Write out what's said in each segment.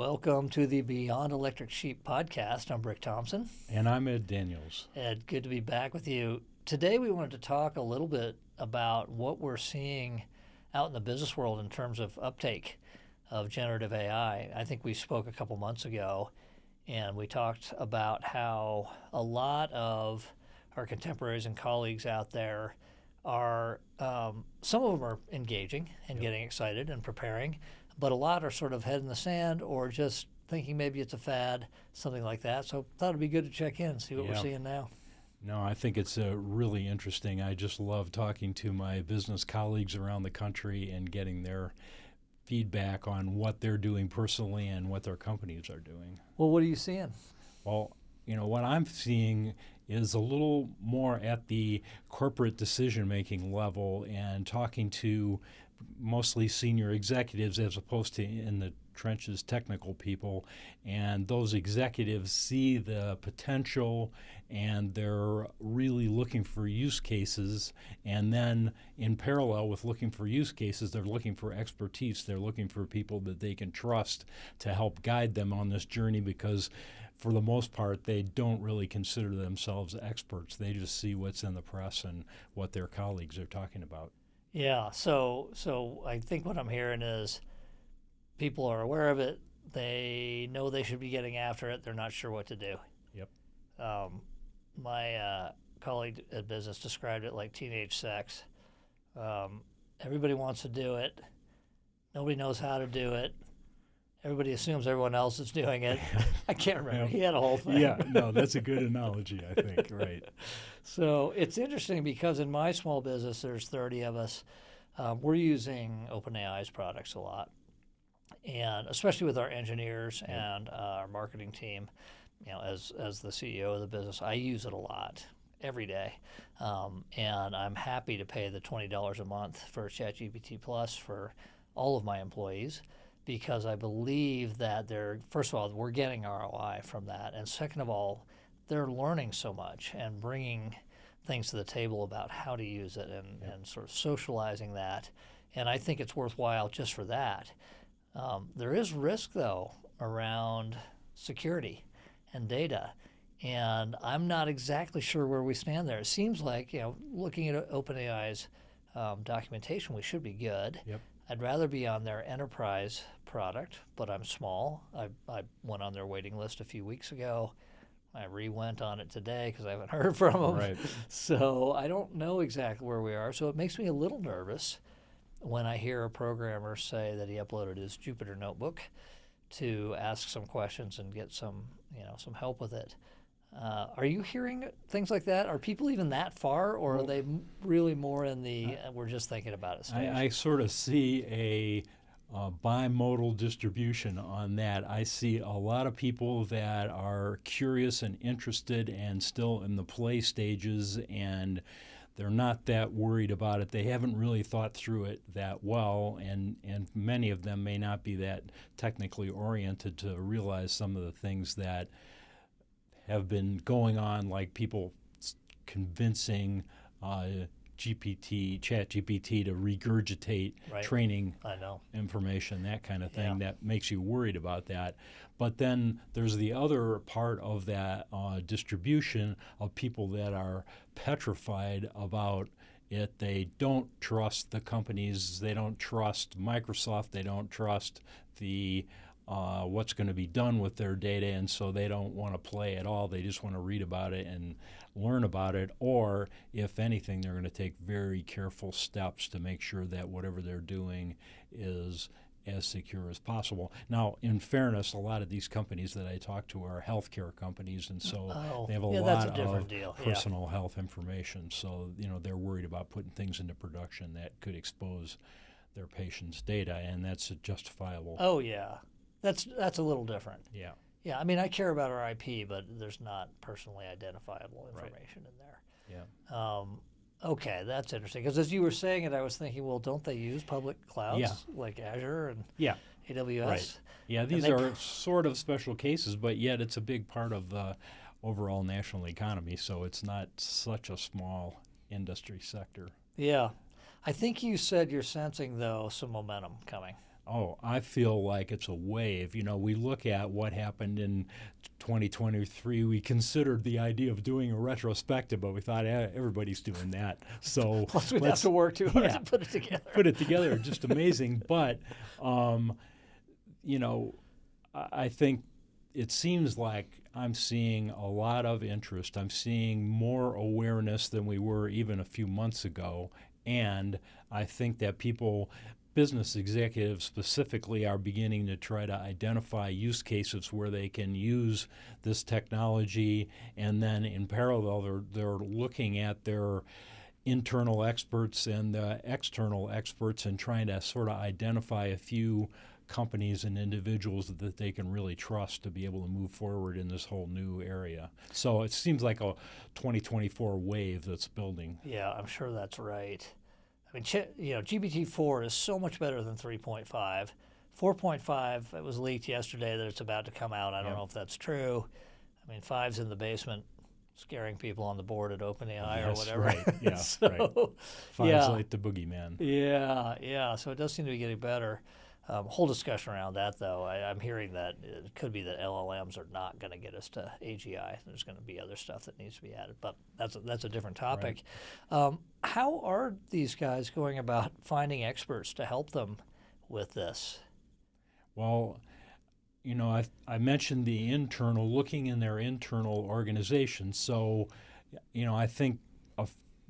Welcome to the Beyond Electric Sheep podcast. I'm Brick Thompson. And I'm Ed Daniels. Ed, good to be back with you. Today we wanted to talk a little bit about what we're seeing out in the business world in terms of uptake of generative AI. I think we spoke a couple months ago and we talked about how a lot of our contemporaries and colleagues out there are, some of them are engaging and getting excited and preparing, but a lot are sort of head in the sand or just thinking maybe it's a fad, something like that. So thought it'd be good to check in, see what we're seeing now. No, I think it's really interesting. I just love talking to my business colleagues around the country and getting their feedback on what they're doing personally and what their companies are doing. Well, what are you seeing? Well, what I'm seeing is a little more at the corporate decision-making level and talking to mostly senior executives as opposed to in the trenches technical people, and those executives see the potential and they're really looking for use cases, and then in parallel with looking for use cases, they're looking for expertise. They're looking for people that they can trust to help guide them on this journey, because for the most part they don't really consider themselves experts. They just see what's in the press and what their colleagues are talking about. Yeah, so I think what I'm hearing is people are aware of it. They know they should be getting after it. They're not sure what to do. Yep. My colleague at business described it like teenage sex. Everybody wants to do it. Nobody knows how to do it. Everybody assumes everyone else is doing it. I can't remember. He had a whole thing. Yeah, no, that's a good analogy, I think, right. So it's interesting because in my small business, there's 30 of us. We're using OpenAI's products a lot, and especially with our engineers and our marketing team. As the CEO of the business, I use it a lot every day, and I'm happy to pay the $20 a month for ChatGPT Plus for all of my employees, because I believe that first of all, we're getting ROI from that, and second of all, they're learning so much and bringing things to the table about how to use it and sort of socializing that, and I think it's worthwhile just for that. There is risk, though, around security and data, and I'm not exactly sure where we stand there. It seems like, looking at OpenAI's documentation, we should be good. Yep. I'd rather be on their enterprise product, but I'm small. I went on their waiting list a few weeks ago. I re-went on it today because I haven't heard from them. Right. So I don't know exactly where we are. So it makes me a little nervous when I hear a programmer say that he uploaded his Jupyter notebook to ask some questions and get some help with it. Are you hearing things like that? Are people even that far, or are they really more in the we're just thinking about it stage? I sort of see a bimodal distribution on that. I see a lot of people that are curious and interested and still in the play stages, and they're not that worried about it. They haven't really thought through it that well, and many of them may not be that technically oriented to realize some of the things that have been going on, like people convincing ChatGPT to regurgitate training information, that kind of thing. That makes you worried about that. But then there's the other part of that distribution of people that are petrified about it. They don't trust the companies. They don't trust Microsoft. They don't trust the what's going to be done with their data, and so they don't want to play at all. They just want to read about it and learn about it, or if anything, they're going to take very careful steps to make sure that whatever they're doing is as secure as possible. Now, in fairness, a lot of these companies that I talk to are healthcare companies, and so they have a lot of personal health information. So, they're worried about putting things into production that could expose their patients' data, and that's justifiable. Oh, yeah. That's a little different. Yeah. Yeah, I mean, I care about our IP, but there's not personally identifiable information in there. Yeah. Okay, that's interesting. Because as you were saying it, I was thinking, well, don't they use public clouds like Azure and AWS? Right. Yeah, these are sort of special cases, but yet it's a big part of the overall national economy, so it's not such a small industry sector. Yeah. I think you said you're sensing, though, some momentum coming. Oh, I feel like it's a wave. We look at what happened in 2023. We considered the idea of doing a retrospective, but we thought everybody's doing that. So plus we'd have to work too hard to put it together. Put it together, just amazing. But I think it seems like I'm seeing a lot of interest. I'm seeing more awareness than we were even a few months ago, and I think that business executives specifically are beginning to try to identify use cases where they can use this technology, and then in parallel they're looking at their internal experts and the external experts and trying to sort of identify a few companies and individuals that they can really trust to be able to move forward in this whole new area. So it seems like a 2024 wave that's building. Yeah, I'm sure that's right. I mean, GPT-4 is so much better than 3.5. 4.5, it was leaked yesterday that it's about to come out. I don't know if that's true. I mean, 5's in the basement scaring people on the board at OpenAI or whatever. Right. Yeah, so, right. 5's like the boogeyman. Yeah. So it does seem to be getting better. Whole discussion around that, though. I'm hearing that it could be that LLMs are not going to get us to AGI. There's going to be other stuff that needs to be added, but that's a different topic. Right. How are these guys going about finding experts to help them with this? Well, I mentioned the internal, looking in their internal organization. So, I think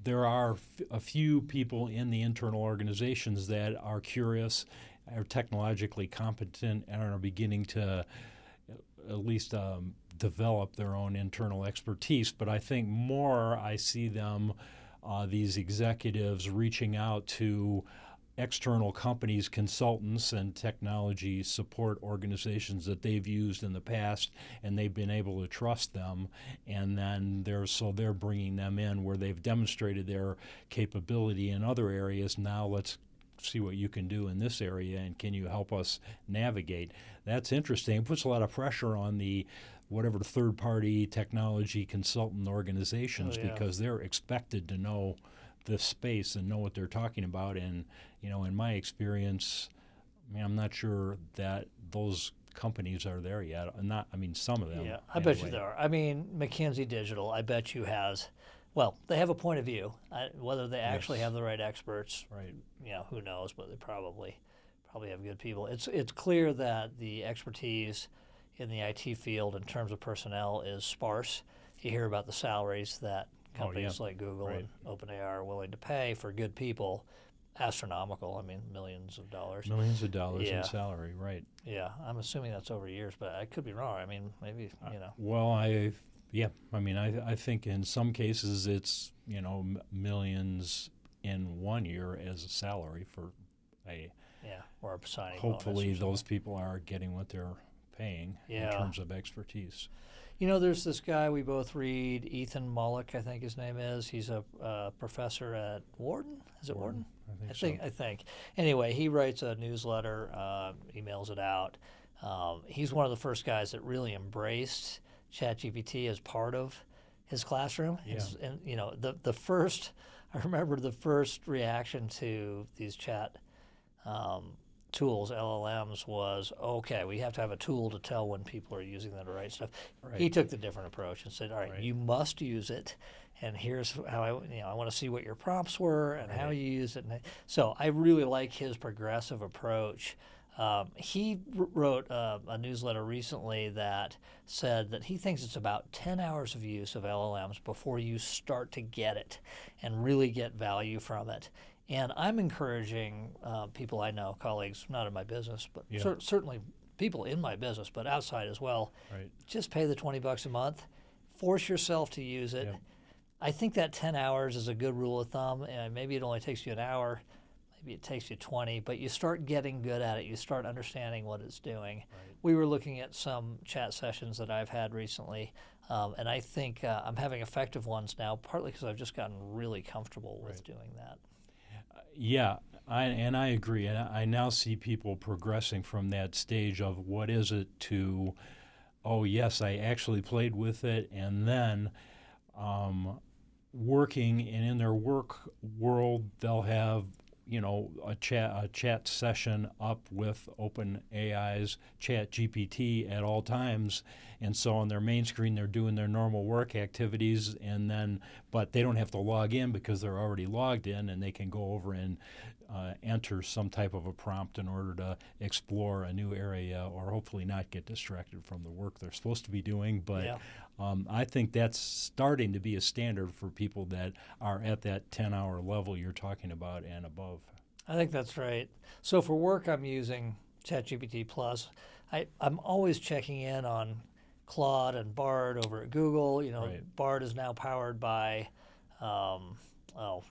there are a few people in the internal organizations that are curious, are technologically competent, and are beginning to at least develop their own internal expertise. But I think I see them, these executives, reaching out to external companies, consultants, and technology support organizations that they've used in the past, and they've been able to trust them. And then they're bringing them in where they've demonstrated their capability in other areas. Now let's see what you can do in this area, and can you help us navigate? That's interesting. It puts a lot of pressure on the whatever third-party technology consultant organizations because they're expected to know this space and know what they're talking about. And in my experience, I'm not sure that those companies are there yet. Some of them. Yeah, I bet you there are. McKinsey Digital, I bet you has. Well, they have a point of view. Whether they actually have the right experts, right? Who knows? But they probably have good people. It's clear that the expertise in the IT field in terms of personnel is sparse. You hear about the salaries that companies like Google and OpenAI are willing to pay for good people. Astronomical. Millions of dollars. Millions of dollars in salary, right? Yeah, I'm assuming that's over years, but I could be wrong. Maybe Well, I think in some cases it's millions in 1 year as a salary for or a signing hopefully bonus those people are getting what they're paying in terms of expertise. There's this guy we both read, Ethan Mollick, I think his name is. He's a professor at Wharton. Is it Wharton? I think. Anyway, he writes a newsletter, emails it out. He's one of the first guys that really embraced ChatGPT as part of his classroom. Yeah. And the first, I remember the first reaction to these chat tools, LLMs, was, okay, we have to have a tool to tell when people are using the right stuff. Right. He took the different approach and said, all right, you must use it, and here's how I want to see what your prompts were and how you use it. And so I really like his progressive approach. He wrote a newsletter recently that said that he thinks it's about 10 hours of use of LLMs before you start to get it and really get value from it. And I'm encouraging people I know, colleagues, not in my business, but certainly people in my business, but outside as well, just pay the $20 a month, force yourself to use it. I think that 10 hours is a good rule of thumb, and maybe it only takes you an hour. Maybe it takes you 20, but you start getting good at it. You start understanding what it's doing. We were looking at some chat sessions that I've had recently, and I think I'm having effective ones now, partly because I've just gotten really comfortable with doing that. I agree. And I now see people progressing from that stage of what is it to, oh, yes, I actually played with it, and then working, and in their work world, they'll have a chat session up with OpenAI's Chat GPT at all times, and so on their main screen they're doing their normal work activities, but they don't have to log in because they're already logged in, and they can go over and enter some type of a prompt in order to explore a new area, or hopefully not get distracted from the work they're supposed to be doing. But I think that's starting to be a standard for people that are at that 10-hour level you're talking about and above. I think that's right. So for work, I'm using ChatGPT Plus. I'm always checking in on Claude and Bard over at Google. Bard is now powered by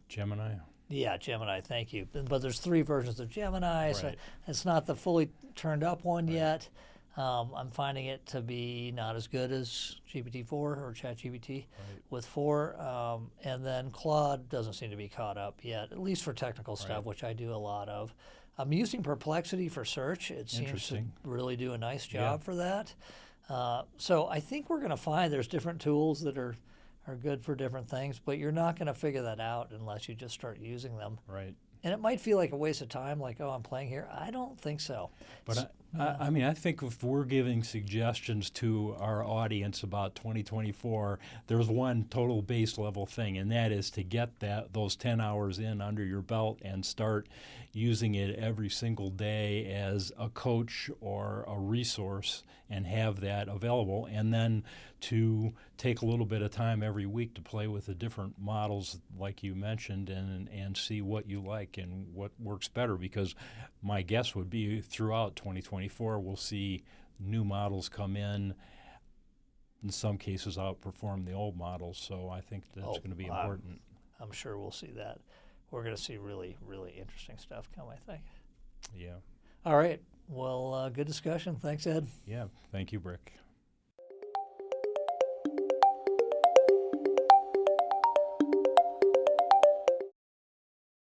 Gemini. Yeah, Gemini, thank you. But there's 3 versions of Gemini, so Right. it's not the fully turned up one yet. I'm finding it to be not as good as GPT-4 or ChatGPT with 4. And then Claude doesn't seem to be caught up yet, at least for technical stuff, which I do a lot of. I'm using Perplexity for search. It seems to really do a nice job for that. So I think we're going to find there's different tools that are good for different things, but you're not going to figure that out unless you just start using them. Right. And it might feel like a waste of time, like, oh, I'm playing here. I don't think so. But I think if we're giving suggestions to our audience about 2024, there's one total base level thing, and that is to get those 10 hours in under your belt and start using it every single day as a coach or a resource and have that available, and then to take a little bit of time every week to play with the different models like you mentioned and see what you like and what works better, because my guess would be throughout 2024 we'll see new models come in some cases outperform the old models, so I think that's going to be important. I'm sure we'll see that. We're going to see really, really interesting stuff come, I think. Yeah. All right. Well, good discussion. Thanks, Ed. Yeah. Thank you, Brick.